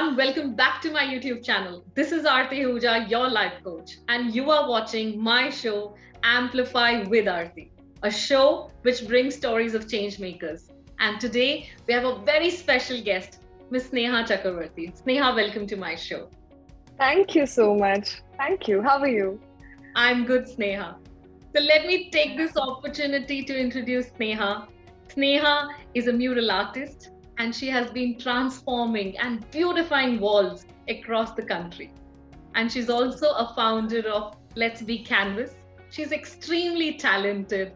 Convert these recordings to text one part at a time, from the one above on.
everyone, welcome back to my YouTube channel. This is Aarti Ahuja, your life coach, and you are watching my show, Amplify with Aarti, a show which brings stories of change makers. And today we have a very special guest, Miss Sneha Chakraborty. Sneha, welcome to my show. Thank you so much. Thank you. How are you? I'm good, Sneha. So let me take this opportunity to introduce Sneha. Sneha is a mural artist and she has been transforming and beautifying walls across the country. And she's also a founder of Let's Be Canvas. She's extremely talented,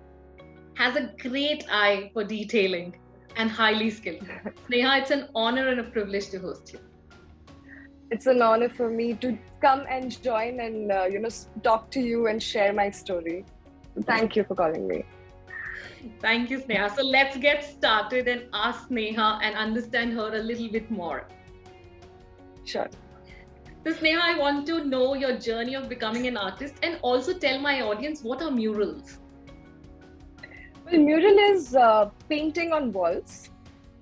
has a great eye for detailing, and highly skilled. Sneha, it's an honor and a privilege to host you. It's an honor for me to come and join and talk to you and share my story. Thank you for calling me. Thank you, Sneha. So let's get started and ask Sneha and understand her a little bit more. Sure. So Sneha, I want to know your journey of becoming an artist and also tell my audience what are murals? Well, mural is painting on walls.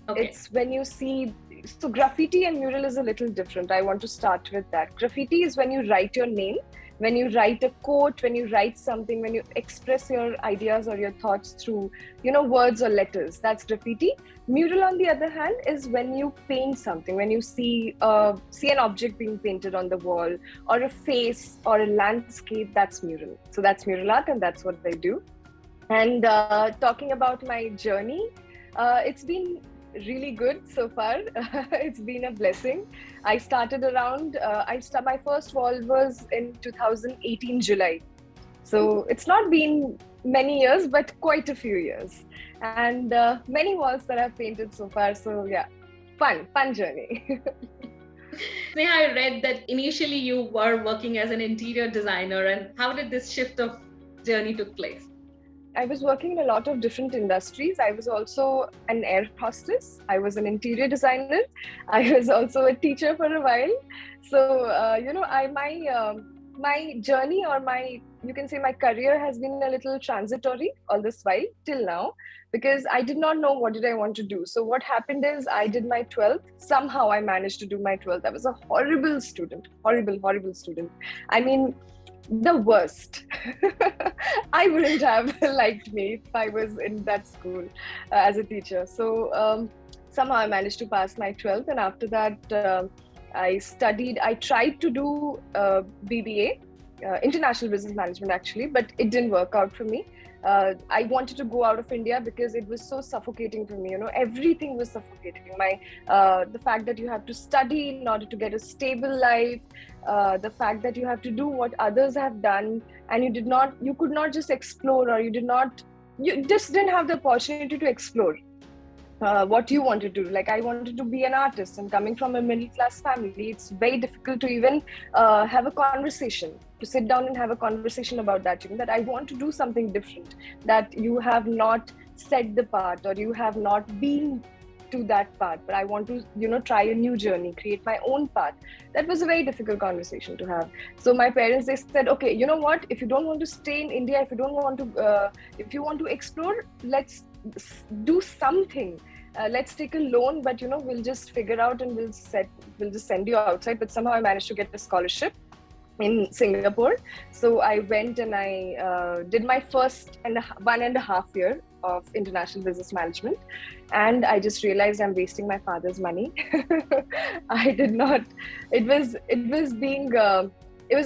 Okay. It's when you see, so graffiti and mural is a little different. I want to start with that. Graffiti is when you write your name, when you write a quote, when you write something, when you express your ideas or your thoughts through, words or letters. That's graffiti. Mural, on the other hand, is when you paint something, when you see an object being painted on the wall, or a face or a landscape. That's mural. So that's mural art, and that's what I do. And talking about my journey, it's been really good so far. It's been a blessing. I started around, my first wall was in 2018 July. So it's not been many years, but quite a few years. And many walls that I've painted so far. So yeah, fun journey. Sneha, I read that initially you were working as an interior designer, and how did this shift of journey took place? I was working in a lot of different industries. I was also an air hostess. I was an interior designer. I was also a teacher for a while. So, my journey, or you can say my career, has been a little transitory all this while till now, because I did not know what did I want to do. So what happened is I did my 12th. Somehow I managed to do my 12th. I was a horrible student, horrible student. I mean, the worst. I wouldn't have liked me if I was in that school as a teacher. So somehow I managed to pass my 12th, and after that I tried to do BBA, International Business Management actually, but it didn't work out for me. I wanted to go out of India because it was so suffocating for me. Everything was suffocating. The fact that you have to study in order to get a stable life, the fact that you have to do what others have done, and you could not just explore, or you just didn't have the opportunity to explore what you wanted to do. Like, I wanted to be an artist, and coming from a middle class family, it's very difficult to even have a conversation, to sit down and have a conversation about that I want to do something different, that you have not set the path, or you have not been to that path, but I want to try a new journey, create my own path. That was a very difficult conversation to have. So my parents, they said, okay, you know what, if you don't want to stay in India, if you want to explore, let's do something. Let's take a loan, but we'll just figure out, and we'll just send you outside. But somehow I managed to get a scholarship in Singapore. So I went and I did my first 1.5 year of international business management, and I just realized I'm wasting my father's money. I did not. It was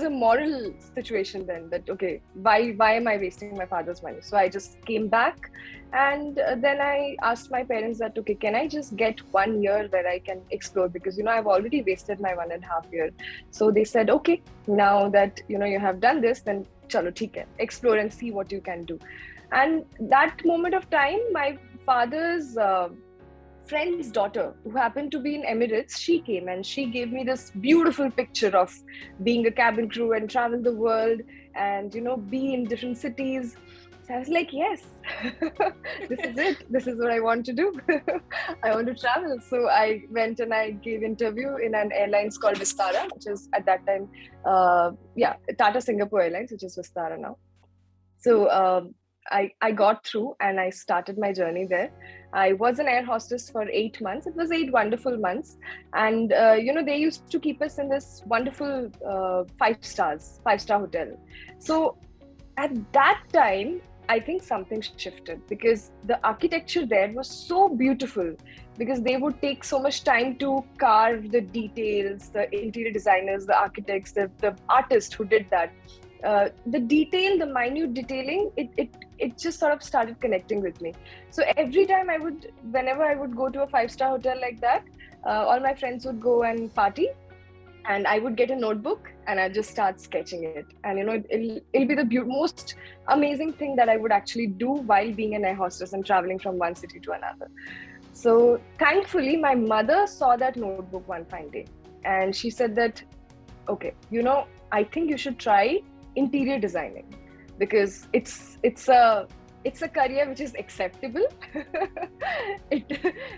a moral situation then, that okay, why am I wasting my father's money? So I just came back, and then I asked my parents that, okay, can I just get 1 year where I can explore, because I've already wasted my 1.5 year. So they said, okay, now that you have done this, then chalo theek hai, explore and see what you can do. And that moment of time, my father's friend's daughter, who happened to be in Emirates, she came and she gave me this beautiful picture of being a cabin crew and travel the world and be in different cities. So I was like, yes, this is it. This is what I want to do. I want to travel. So I went and I gave interview in an airlines called Vistara, which is at that time, Tata Singapore Airlines, which is Vistara now. So I got through and I started my journey there. I was an air hostess for 8 months. It was 8 wonderful months. And, they used to keep us in this wonderful 5 star hotel. So at that time, I think something shifted because the architecture there was so beautiful, because they would take so much time to carve the details, the interior designers, the architects, the artist who did that. The detail, the minute detailing, it just sort of started connecting with me. So every time whenever I would go to a 5 star hotel like that, all my friends would go and party, and I would get a notebook and I just start sketching it. And it'll be the most amazing thing that I would actually do while being an air hostess and traveling from one city to another. So thankfully, my mother saw that notebook one fine day, and she said that, okay, I think you should try interior designing, because it's a career which is acceptable.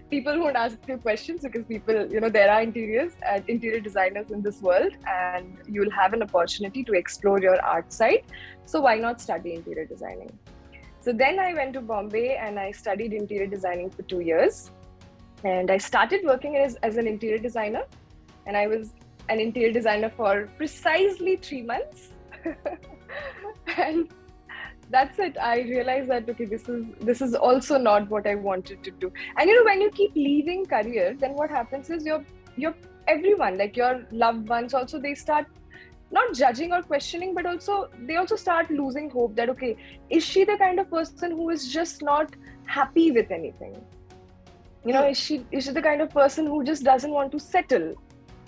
People won't ask you questions because people, there are interior designers in this world, and you'll have an opportunity to explore your art side. So why not study interior designing? So then I went to Bombay and I studied interior designing for 2 years. And I started working as an interior designer. And I was an interior designer for precisely 3 months. And that's it. I realized that, okay, this is also not what I wanted to do. And when you keep leaving career, then what happens is your everyone, like your loved ones also, they start not judging or questioning, but they also start losing hope that, okay, is she the kind of person who is just not happy with anything? Is she the kind of person who just doesn't want to settle?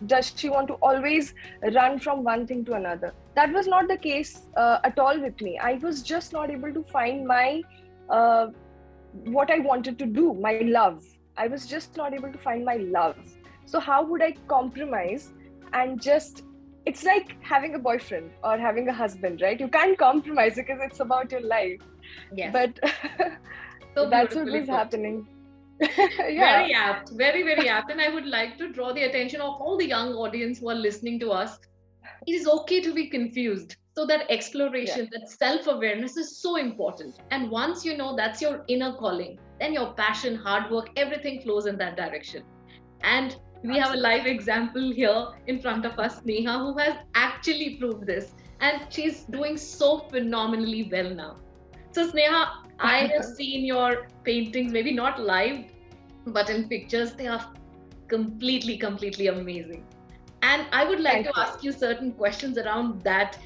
Does she want to always run from one thing to another? That was not the case at all with me. I was just not able to find my what I wanted to do, my love. I was just not able to find my love. So how would I compromise? And it's like having a boyfriend or having a husband, right? You can't compromise because it's about your life. Yes. But so that's what was happening. Yeah. Very apt, very, very apt. And I would like to draw the attention of all the young audience who are listening to us. It is okay to be confused. So that exploration, that self-awareness is so important. And once you know that's your inner calling, then your passion, hard work, everything flows in that direction. And we have a live example here in front of us, Sneha, who has actually proved this. And she's doing so phenomenally well now. So Sneha, I have seen your paintings, maybe not live, but in pictures. They are completely, completely amazing. And I would like to ask you certain questions around that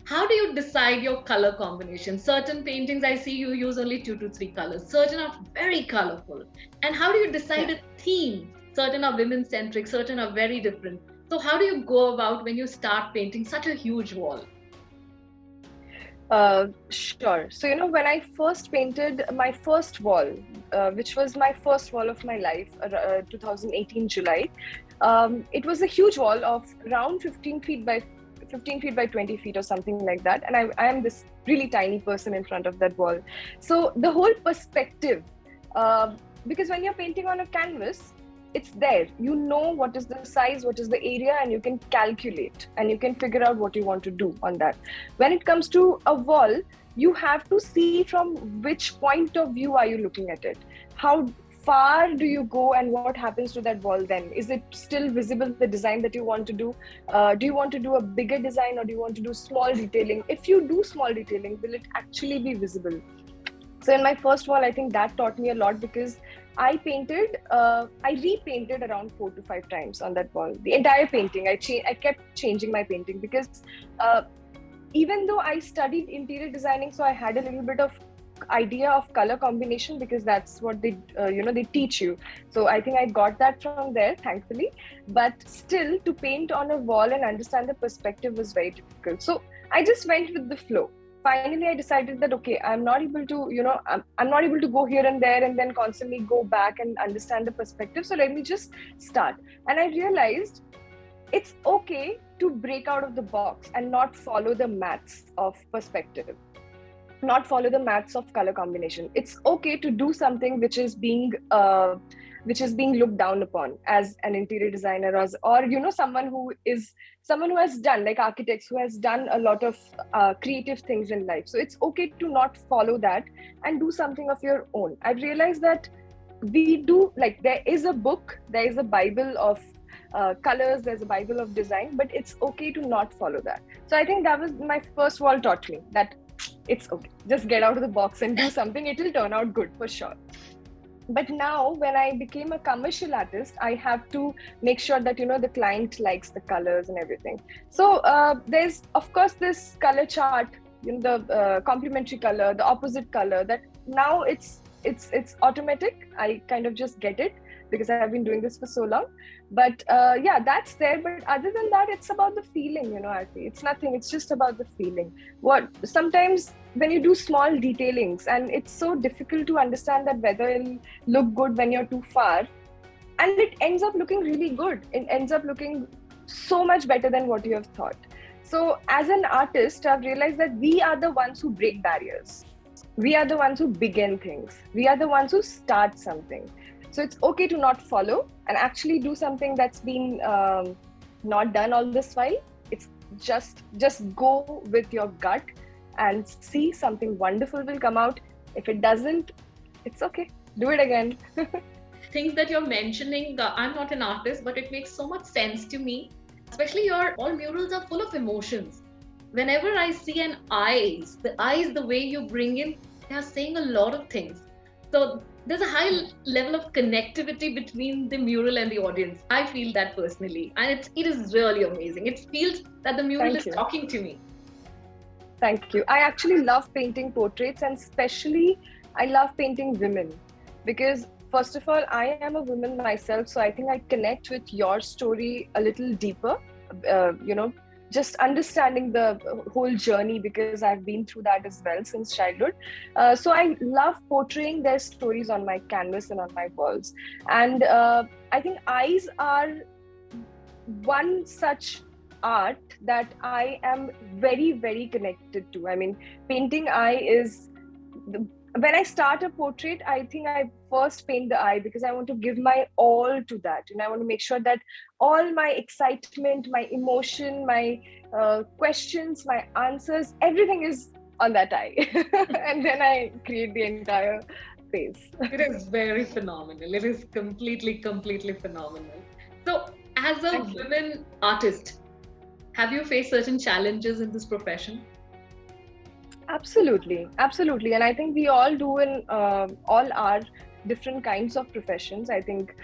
how do you decide your color combination? Certain paintings I see you use only 2 to 3 colors. Certain are very colorful. And how do you decide a theme? Certain are women-centric, certain are very different. So how do you go about when you start painting such a huge wall? Sure. So, when I first painted my first wall, which was my first wall of my life, 2018 July, it was a huge wall of around 15 feet by 20 feet or something like that. And I am this really tiny person in front of that wall. So the whole perspective, because when you're painting on a canvas, it's there. You know what is the size, what is the area, and you can calculate and you can figure out what you want to do on that. When it comes to a wall, you have to see from which point of view are you looking at it. How far do you go and what happens to that wall then? Is it still visible, the design that you want to do? Do you want to do a bigger design or do you want to do small detailing? If you do small detailing, will it actually be visible? So in my first wall, I think that taught me a lot, because I repainted around 4 to 5 times on that wall. The entire painting, I kept changing my painting, because even though I studied interior designing, so I had a little bit of idea of color combination, because that's what they teach you. So I think I got that from there, thankfully. But still, to paint on a wall and understand the perspective was very difficult. So I just went with the flow. Finally, I decided that, okay, I'm not able to, I'm not able to go here and there and then constantly go back and understand the perspective. So let me just start. And I realized it's okay to break out of the box and not follow the maths of perspective, not follow the maths of color combination. It's okay to do something which is being which is being looked down upon as an interior designer, or you know, someone who has done, like architects who has done a lot of creative things in life. So it's okay to not follow that and do something of your own. I've realized that we do, like, there is a book, there is a Bible of colors, there's a Bible of design, but it's okay to not follow that. So I think that was my first wall taught me that it's okay, just get out of the box and do something, it will turn out good for sure. But now when I became a commercial artist, I have to make sure that, you know, the client likes the colors and everything. So there's of course this color chart, you know, the complementary color, the opposite color, that now it's automatic. I kind of just get it because I have been doing this for so long. But yeah, that's there. But other than that, it's about the feeling, you know, Aarti. It's nothing. It's just about the feeling. What sometimes when you do small detailings, and it's so difficult to understand that whether it'll look good when you're too far, and it ends up looking really good. It ends up looking so much better than what you have thought. So as an artist, I've realized that we are the ones who break barriers. We are the ones who begin things. We are the ones who start something. So it's okay to not follow and actually do something that's been not done all this while. It's just go with your gut and see something wonderful will come out. If it doesn't, it's okay. Do it again. Things that you're mentioning, I'm not an artist, but it makes so much sense to me. Especially your all murals are full of emotions. Whenever I see an eyes, the way you bring in, they are saying a lot of things. So there's a high level of connectivity between the mural and the audience. I feel that personally, and it is really amazing. It feels that the mural is talking to me. Thank you. I actually love painting portraits, and especially I love painting women, because first of all, I am a woman myself, so I think I connect with your story a little deeper. You know, just understanding the whole journey, because I've been through that as well since childhood. So I love portraying their stories on my canvas and on my walls. And I think eyes are one such art that I am very, very connected to. I mean, painting eye is when I start a portrait, I think I first paint the eye because I want to give my all to that. And I want to make sure that all my excitement, my emotion, my questions, my answers, everything is on that eye. And then I create the entire face. It is very phenomenal. It is completely phenomenal. So, as a women artist, have you faced certain challenges in this profession? Absolutely. And I think we all do in all our different kinds of professions. I think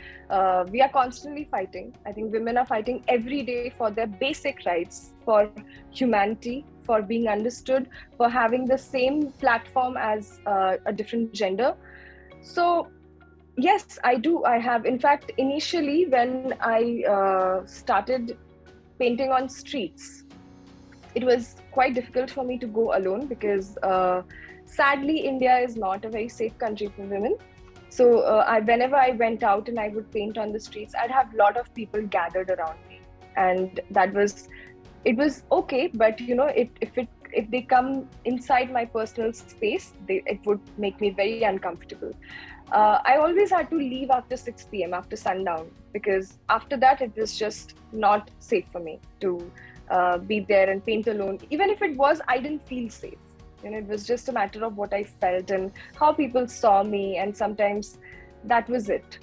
we are constantly fighting. I think women are fighting every day for their basic rights, for humanity, for being understood, for having the same platform as a different gender. So yes, I do. I have. In fact, initially when I started painting on streets, it was quite difficult for me to go alone because sadly, India is not a very safe country for women. So whenever I went out and I would paint on the streets, I'd have a lot of people gathered around me, and it was okay. But you know, if they come inside my personal space, it would make me very uncomfortable. I always had to leave after 6 p.m. after sundown, because after that it was just not safe for me to be there and paint alone. Even if it was, I didn't feel safe. You know, it was just a matter of what I felt and how people saw me, and sometimes that was it.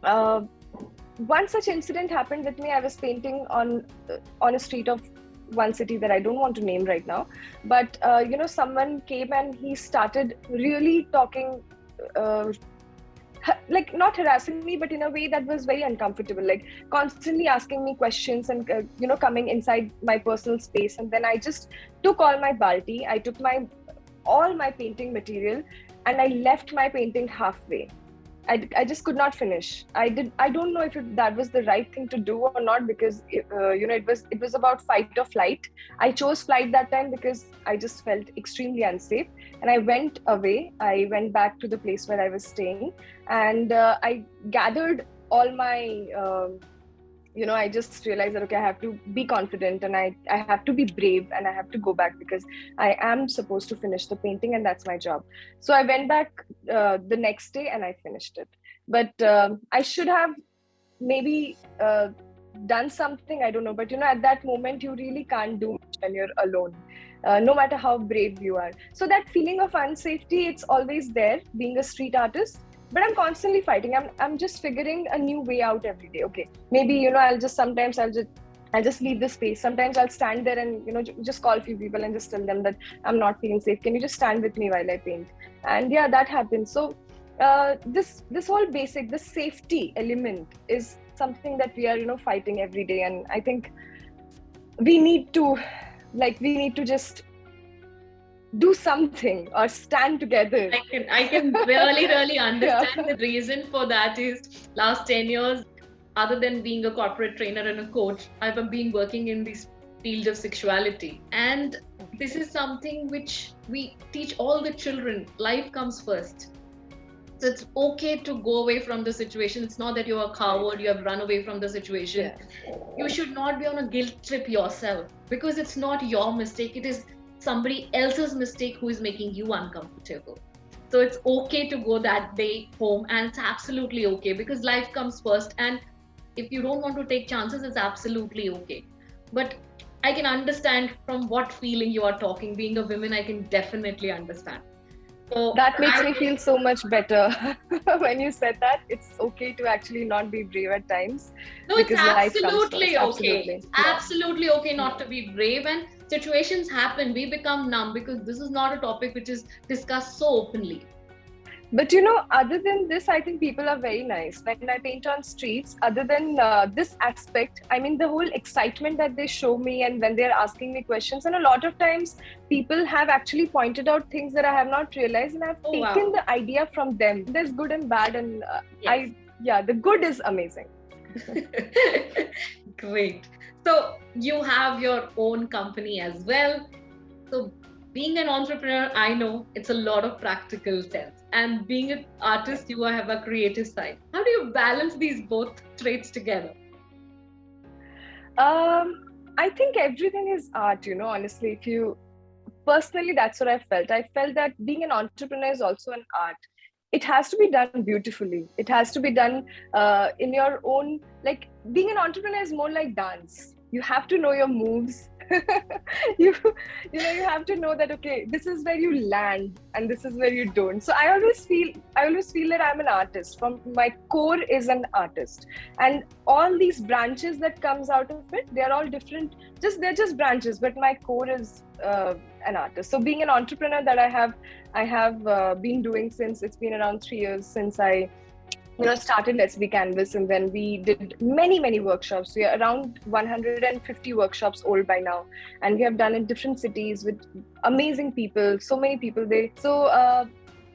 One such incident happened with me. I was painting on a street of one city that I don't want to name right now, but you know, someone came and he started really talking, like not harassing me, but in a way that was very uncomfortable, like constantly asking me questions and you know, coming inside my personal space. And then I just took all my balti, I took all my painting material, and I left my painting halfway. I just could not finish. I don't know if that was the right thing to do or not, because you know, it was about fight or flight. I chose flight that time because I just felt extremely unsafe, and I went away. I went back to the place where I was staying, and I gathered all my you know, I just realized that, okay, I have to be confident, and I have to be brave, and I have to go back because I am supposed to finish the painting, and that's my job. So I went back the next day and I finished it. But I should have maybe done something, I don't know. But at that moment, you really can't do much when you're alone, no matter how brave you are. So that feeling of unsafety, it's always there being a street artist. But I'm constantly fighting. I'm just figuring a new way out every day. Okay, maybe I'll just leave the space. Sometimes I'll stand there and just call a few people and just tell them that I'm not feeling safe. Can you just stand with me while I paint? And yeah, that happens. So this whole basic, the safety element is something that we are fighting every day. And I think we need to just do something or stand together. I can really understand the reason for that is last 10 years, other than being a corporate trainer and a coach, I've been working in this field of sexuality. And this is something which we teach all the children. Life comes first. So it's okay to go away from the situation. It's not that you're a coward, you have run away from the situation. Yeah. You should not be on a guilt trip yourself, because it's not your mistake. It is somebody else's mistake who is making you uncomfortable. So it's okay to go that day home, and it's absolutely okay, because life comes first. And if you don't want to take chances, it's absolutely okay. But I can understand from what feeling you are talking. Being a woman, I can definitely understand. So that makes me feel so much better. When you said that, it's okay to actually not be brave at times. No, because it's life comes absolutely first. okay. Absolutely okay not to be brave. And situations happen, we become numb, because this is not a topic which is discussed so openly. But other than this, I think people are very nice. When I paint on streets, other than this aspect, I mean, the whole excitement that they show me and when they're asking me questions, and a lot of times people have actually pointed out things that I have not realized, and I've taken the idea from them. There's good and bad, and the good is amazing. Great. So you have your own company as well. So being an entrepreneur, I know it's a lot of practical sense. And being an artist, you have a creative side. How do you balance these both traits together? I think everything is art, honestly. Personally, that's what I felt. I felt that being an entrepreneur is also an art. It has to be done beautifully. It has to be done in your own, like being an entrepreneur is more like dance. You have to know your moves. you have to know that, okay, this is where you land and this is where you don't. So I always feel that I'm an artist. From my core is an artist, and all these branches that comes out of it, they're all different. They're just branches, but my core is an artist. So being an entrepreneur, that I have been doing since it's been around 3 years since I started Let's Be Canvas, and then we did many workshops. We are around 150 workshops old by now, and we have done in different cities with amazing people, so many people there. So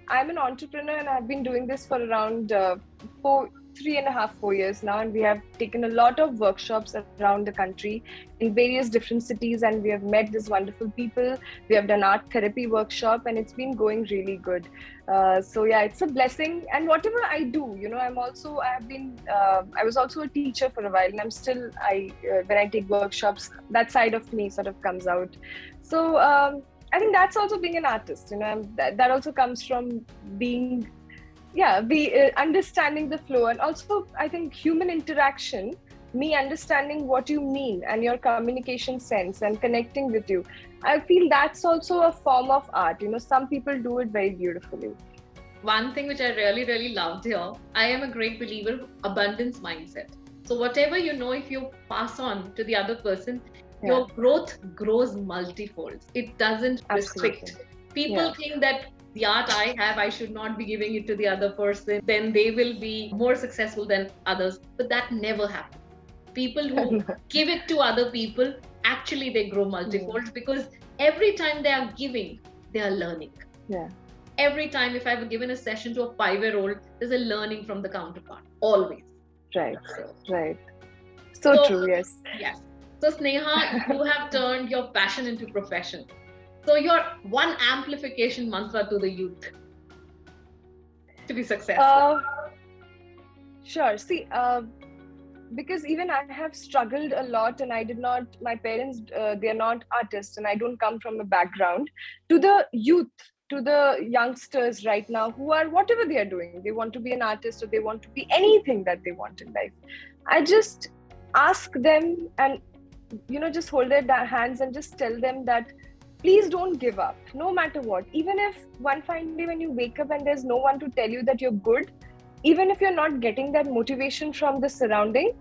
I'm an entrepreneur, and I've been doing this for around 4 years now, and we have taken a lot of workshops around the country in various different cities, and we have met these wonderful people. We have done art therapy workshop, and it's been going really good. So yeah, it's a blessing. And whatever I do, I was also a teacher for a while, and I'm still when I take workshops, that side of me sort of comes out. So I think that's also being an artist. That also comes from being understanding the flow, and also I think human interaction, me understanding what you mean and your communication sense and connecting with you. I feel that's also a form of art. Some people do it very beautifully. One thing which I really loved here, I am a great believer of abundance mindset. So whatever if you pass on to the other person, your growth grows multifold. It doesn't restrict. People think that the art I have, I should not be giving it to the other person, then they will be more successful than others. But that never happens. People who give it to other people, actually they grow multifold, because every time they are giving, they are learning. Yeah. Every time, if I've given a session to a 5-year-old, there's a learning from the counterpart, always. Right. So true, yes. Yes. So Sneha, you have turned your passion into profession. So your one amplification mantra to the youth to be successful. Sure. See, because even I have struggled a lot, and my parents, they're not artists, and I don't come from a background. To the youth, to the youngsters right now who are whatever they are doing, they want to be an artist or they want to be anything that they want in life, I just ask them and just hold their hands and just tell them that please don't give up no matter what. Even if one fine day when you wake up and there's no one to tell you that you're good, even if you're not getting that motivation from the surrounding,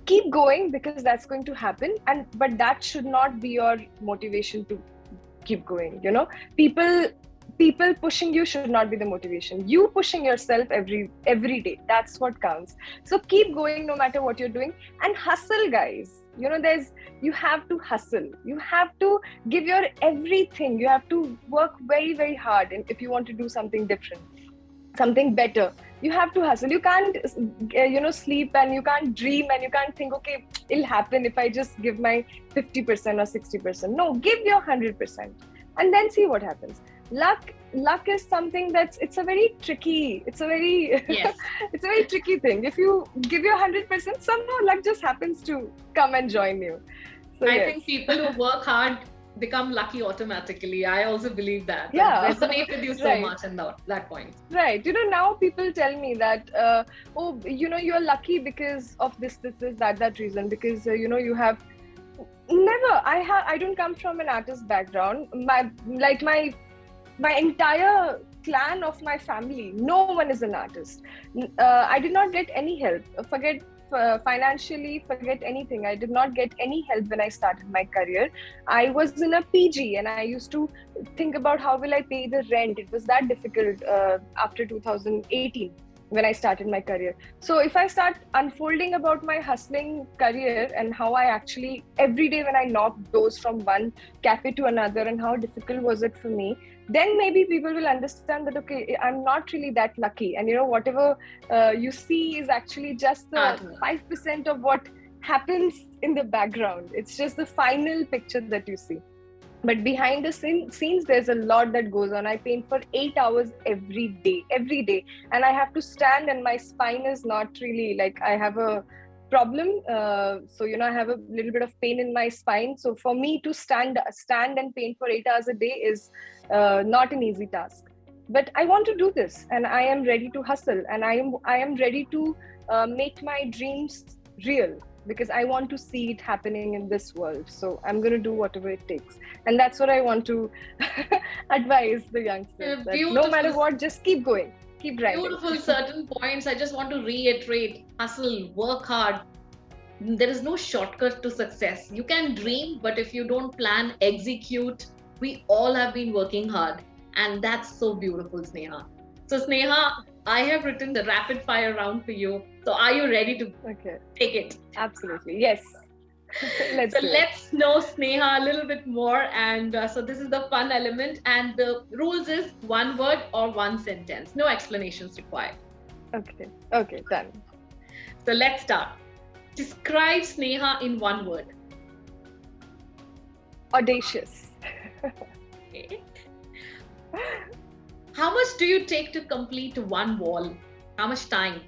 keep going, because that's going to happen. But that should not be your motivation to keep going. People pushing you should not be the motivation. You pushing yourself every day, that's what counts. So keep going no matter what you're doing, and hustle, guys. You have to hustle, you have to give your everything, you have to work very, very hard. And if you want to do something different, something better, you have to hustle. You can't sleep, and you can't dream, and you can't think, okay, it'll happen if I just give my 50% or 60%. No, give your 100% and then see what happens. Luck is something it's a very tricky it's a very Yes. it's a very tricky thing. If you give your 100%, somehow luck just happens to come and join you. So I yes. think people who work hard become lucky automatically. I also believe that. Yeah. I resonate with you so Right. much in that point. Right. Now people tell me that, you're lucky because of this, that reason, because, you have never, I don't come from an artist background. My entire clan of my family, no one is an artist. I did not get any help. Forget financially, forget anything. I did not get any help when I started my career. I was in a PG and I used to think about how will I pay the rent. It was that difficult after 2018 when I started my career. So if I start unfolding about my hustling career and how I actually, every day when I knocked doors from one cafe to another and how difficult was it for me, then maybe people will understand that, okay, I'm not really that lucky. And whatever you see is actually just the 5% of what happens in the background. It's just the final picture that you see. But behind the scenes, there's a lot that goes on. I paint for 8 hours every day. And I have to stand, and my spine is not really, like, I have a problem. So, I have a little bit of pain in my spine. So for me to stand and paint for 8 hours a day is not an easy task. But I want to do this, and I am ready to hustle, and I am ready to make my dreams real, because I want to see it happening in this world. So I'm going to do whatever it takes. And that's what I want to advise the youngsters. That no matter what, just keep going, keep grinding. Beautiful certain points. I just want to reiterate: hustle, work hard. There is no shortcut to success. You can dream, but if you don't plan, execute. We all have been working hard. And that's so beautiful, Sneha. So Sneha, I have written the rapid fire round for you. So are you ready to take it? Absolutely. Yes. Let's know Sneha a little bit more. And so this is the fun element. And the rules is one word or one sentence. No explanations required. Okay, done. So let's start. Describe Sneha in one word. Audacious. Okay. How much do you take to complete one wall? How much time?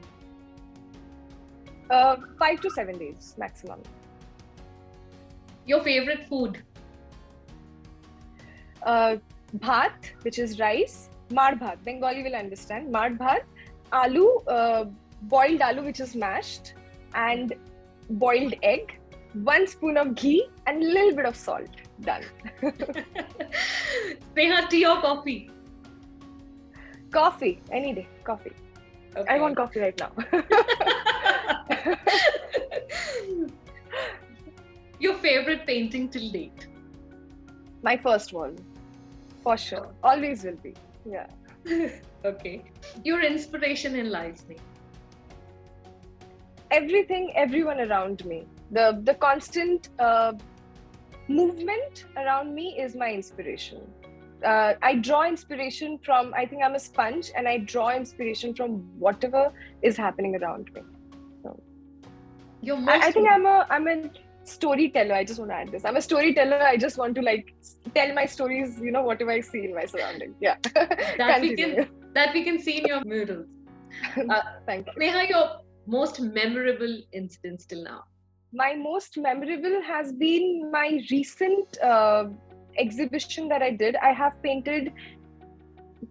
5 to 7 days maximum. Your favorite food? Bhat, which is rice. Mar bhat, Bengali will understand. Mar bhat, aloo, boiled aloo, which is mashed, and boiled egg, 1 spoon of ghee, and a little bit of salt. Done. Sneha, tea or coffee? Coffee, any day. Coffee. Okay. I want coffee right now. Your favorite painting till date? My first one, for sure. Always will be. Yeah. Okay. Your inspiration in life, Sneha? Everything, everyone around me. The constant movement around me is my inspiration. I draw inspiration from, I think I'm a sponge, and I draw inspiration from whatever is happening around me. So I think I'm a storyteller. I just want to add this. I'm a storyteller. I just want to tell my stories, whatever I see in my surroundings. Yeah. that we can see in your murals. Thank you. Sneha, your most memorable incidents till now? My most memorable has been my recent exhibition that I did. I have painted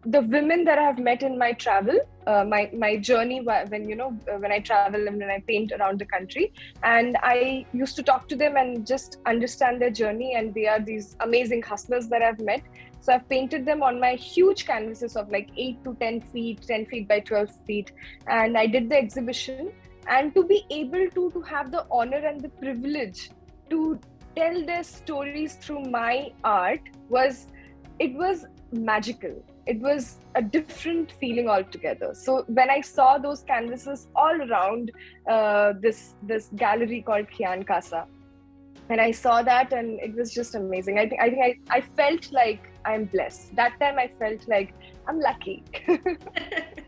the women that I have met in my travel, my journey when I travel and when I paint around the country, and I used to talk to them and just understand their journey, and they are these amazing hustlers that I've met. So I've painted them on my huge canvases of like 8 to 10 feet, 10 feet by 12 feet, and I did the exhibition. And to be able to have the honor and the privilege to tell their stories through my art was magical. It was a different feeling altogether. So when I saw those canvases all around this gallery called Kian Casa, and I saw that, and it was just amazing. I felt like I'm blessed. That time I felt like I'm lucky,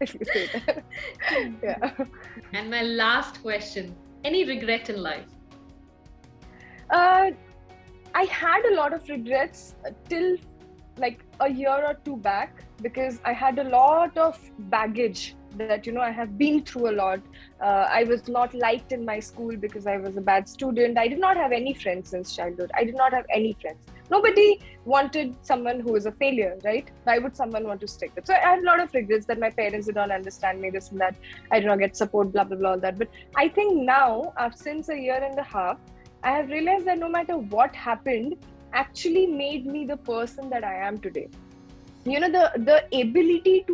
if you say that. Yeah. And my last question, any regret in life? I had a lot of regrets till like a year or two back, because I had a lot of baggage that I have been through a lot. I was not liked in my school because I was a bad student. I did not have any friends since childhood. I did not have any friends. Nobody wanted someone who is a failure, right? Why would someone want to stick with? So I had a lot of regrets that my parents did not understand me, this and that. I did not get support, blah blah blah, all that. But I think now, since a year and a half, I have realized that no matter what happened, actually made me the person that I am today. The ability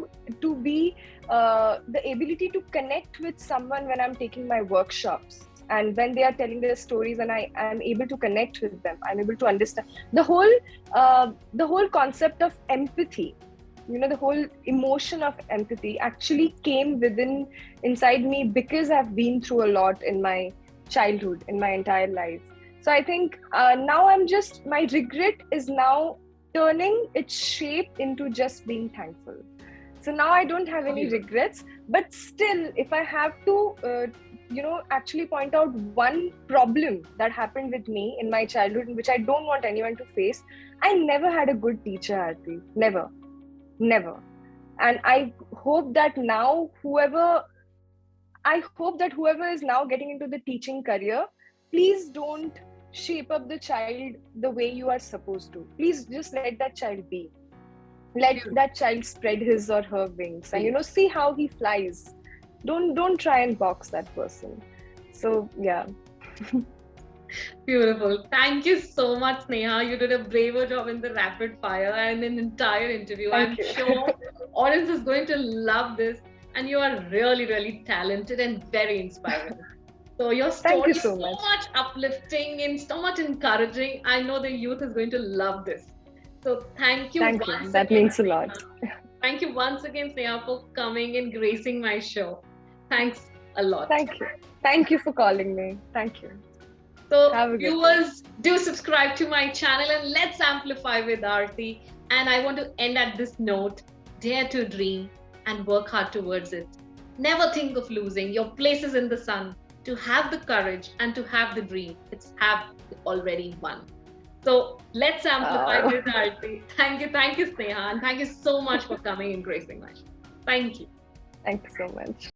to be the ability to connect with someone when I'm taking my workshops, and when they are telling their stories, and I am able to connect with them, I'm able to understand the whole concept of empathy. The whole emotion of empathy actually came inside me, because I've been through a lot in my childhood, in my entire life. So I think now my regret is now turning its shape into just being thankful. So now I don't have any regrets, but still, if I have to, actually point out one problem that happened with me in my childhood, which I don't want anyone to face, I never had a good teacher, Aarti. Never. And I hope that whoever is now getting into the teaching career, please don't shape up the child the way you are supposed to. Please just let that child be. Let that child spread his or her wings, and see how he flies. Don't try and box that person. So yeah. Beautiful. Thank you so much, Sneha. You did a braver job in the rapid fire and an entire interview. I'm sure audience is going to love this, and you are really, really talented and very inspiring. So your story is so much uplifting and so much encouraging. I know the youth is going to love this. So thank you. Thank you. That means a lot. Thank you once again, Sneha, for coming and gracing my show. Thanks a lot. Thank you. Thank you for calling me. Thank you. So viewers, do subscribe to my channel, and let's amplify with Aarti. And I want to end at this note: dare to dream and work hard towards it. Never think of losing. Your place is in the sun. To have the courage and to have the dream, it's have already won. So let's amplify with Aarti. Thank you, Sneha, and thank you so much for coming and gracing my show. Thank you. Thank you so much.